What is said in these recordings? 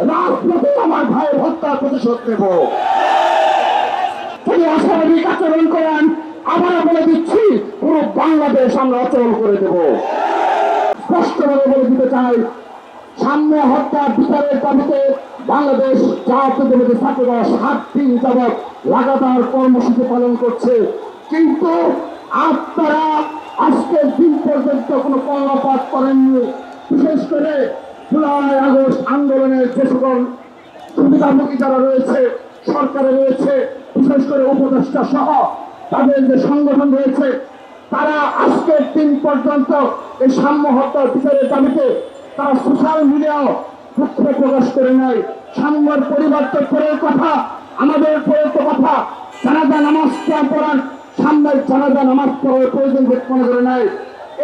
রাজপথে আমার ভাইয়ের হত্যার প্রতিশোধ নেব। যদি অস্বাভাবিক আচরণ করেন, আবারও বলে দিচ্ছি, পুরো বাংলাদেশ আমরা অচল করে দেব। স্পষ্টভাবে বলে দিতে চাই, সামনে হত্যার বিচারের দাবিতে বাংলাদেশ জাতীয়তাবাদী ছাত্রদল 7 দিন যাবৎ লাগাতার কর্মসূচি পালন করছে। কিন্তু আপনারা আজকের দিন পর্যন্ত কোনো কর্ণপাত করেননি। বিশেষ করে জুলাই আগস্ট আন্দোলনের যে সকল সুবিধাভোগী যারা রয়েছে, সরকারে রয়েছে, বিশেষ করে উপদেষ্টা সহ তাদের যে সংগঠন রয়েছে, তারা আজকের দিন পর্যন্ত এই সাম্য হত্যার বিচারের দাবিতে তারা সোশ্যাল মিডিয়াও দুঃখ প্রকাশ করে নেয়। সাম্যের পরিবর্তন করার কথা, আমাদের পরিবর্তন কথা, জানাজা নামাজ পড়ার সামনের জানাজা নামাজ পড়ার প্রয়োজন মনে করে নেয়।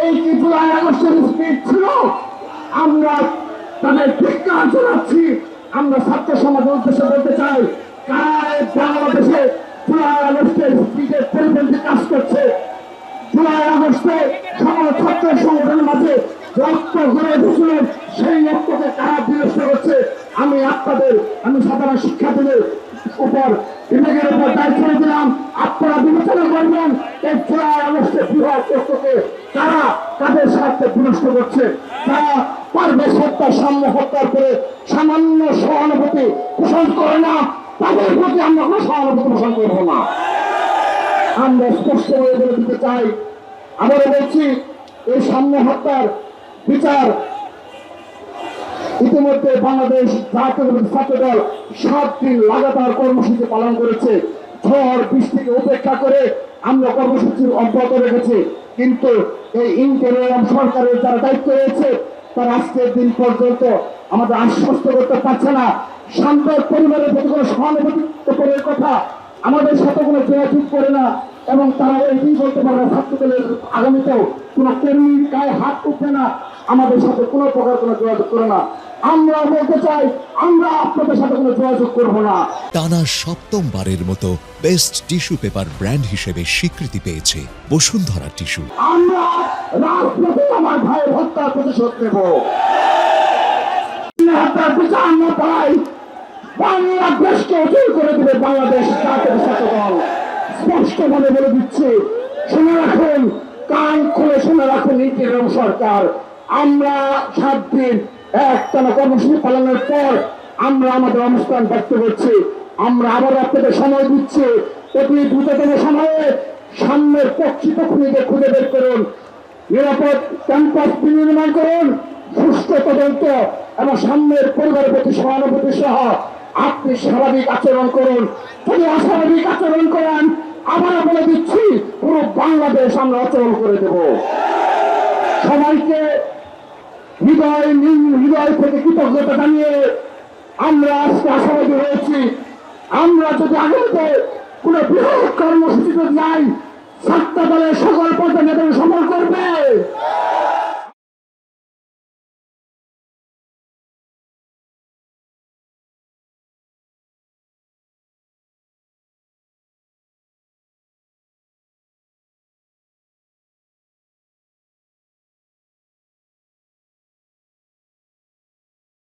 এই কি জুলাই আগস্টের স্পিড ছিল? আমরা তাদের ধিক্কার জানাচ্ছি। আমরা ছাত্র সমাজের উদ্দেশ্যে বলতে চাই, কারা বাংলাদেশে জুলাই আগস্টের স্পিডের পরিপন্থী কাজ করছে? জুলাই আগস্টে সমাজ ছাত্র সংগঠনের মাঝে রক্ত গড়ে উঠেছিলেন, সেই রক্তকে কারা বিনষ্ট করছে? আমি সাধারণ শিক্ষার্থীদের উপর বিভাগের উপর দায়িত্ব দিলাম, আপনারা বিবেচনা করবেন এই জুলাই আগস্টের বৃহৎ রক্তকে কারা কাদের স্বার্থে বিনষ্ট করছে। তারা পারভেজ হত্যা, সাম্য হত্যার করে সামান্য সহানুভূতি পোষণ করে না, তাদের প্রতি আমরা কোনো সহানুভূতি পোষণ করবো না। আমরা স্পষ্ট হয়ে বলে দিতে চাই, আবারও বলছি, এই সাম্য হত্যার বিচার ইতিমধ্যে বাংলাদেশ জাতীয়তাবাদী ছাত্রদল 7 দিন লাগাতার কর্মসূচি পালন করেছে। ঝড় বৃষ্টিকে উপেক্ষা করে আমরা কর্মসূচি অব্যাহত রেখেছি। কিন্তু এই ইন্টারিয়াম সরকারের যারা দায়িত্ব রয়েছে, তারা আজকের দিন পর্যন্ত আমাদের আশ্বস্ত করতে পারছে না। শান্তর পরিবারের প্রতি কোনো সহানুভূতির কথা আমাদের সাথে কোনো যোগাযোগ করে না, এবং তারা এটি বলতে পারে ছাত্রদলের আগামীতেও কোনো কর্মীর গায়ে হাত উঠবে না, আমাদের সাথে কোনো প্রকার কোনো যোগাযোগ করে না। আমরা বলতে চাই, আমরা আপনাদের সাথে কোনো যোগাযোগ করবো না। টানা 7ম-বারের মতো বেস্ট টিস্যু পেপার ব্র্যান্ড হিসেবে স্বীকৃতি পেয়েছে বসুন্ধরা টিস্যু। আমরা রাজপথে আমার ভাইয়ের হত্যার প্রতিশোধ নেব। হত্যার বিচার না পাই, বাংলাদেশকে অচল করে দেবে বাংলাদেশ জাতীয় ছাত্রদল। স্পষ্টভাবে বলে দিচ্ছে, শুনে রাখুন, কান খুলে শুনে রাখুন ইন্টারিয়াম সরকার। আমরা 7 দিন একটানা কর্মসূচি পালনের পর আমরা আমাদের অবস্থান ব্যক্ত করছি। আমরা আবার আপনাদের সময় দিচ্ছি, অতি দ্রুততম সময়ে সামনের প্রকৃত খুনিদের খুঁজে বের করুন, নিরাপদ ক্যাম্পাস বিনির্মাণ করুন, সুষ্ঠু তদন্ত এবং সামনের পরিবারের প্রতি সহানুভূতি সহ আপনি স্বাভাবিক আচরণ করুন। যদি অস্বাভাবিক আচরণ করেন, আবারও বলে দিচ্ছি, পুরো বাংলাদেশ আমরা অচল করে দেব। সবাইকে হৃদয় থেকে কৃতজ্ঞতা জানিয়ে আমরা আজকে আশাবাদী হয়েছি, আমরা যদি আগামীতে কোন বৃহৎ কর্মসূচিতে যাই, ছাত্র দলের সকল পর্যায়ে নেতারা সমর্থন করবে।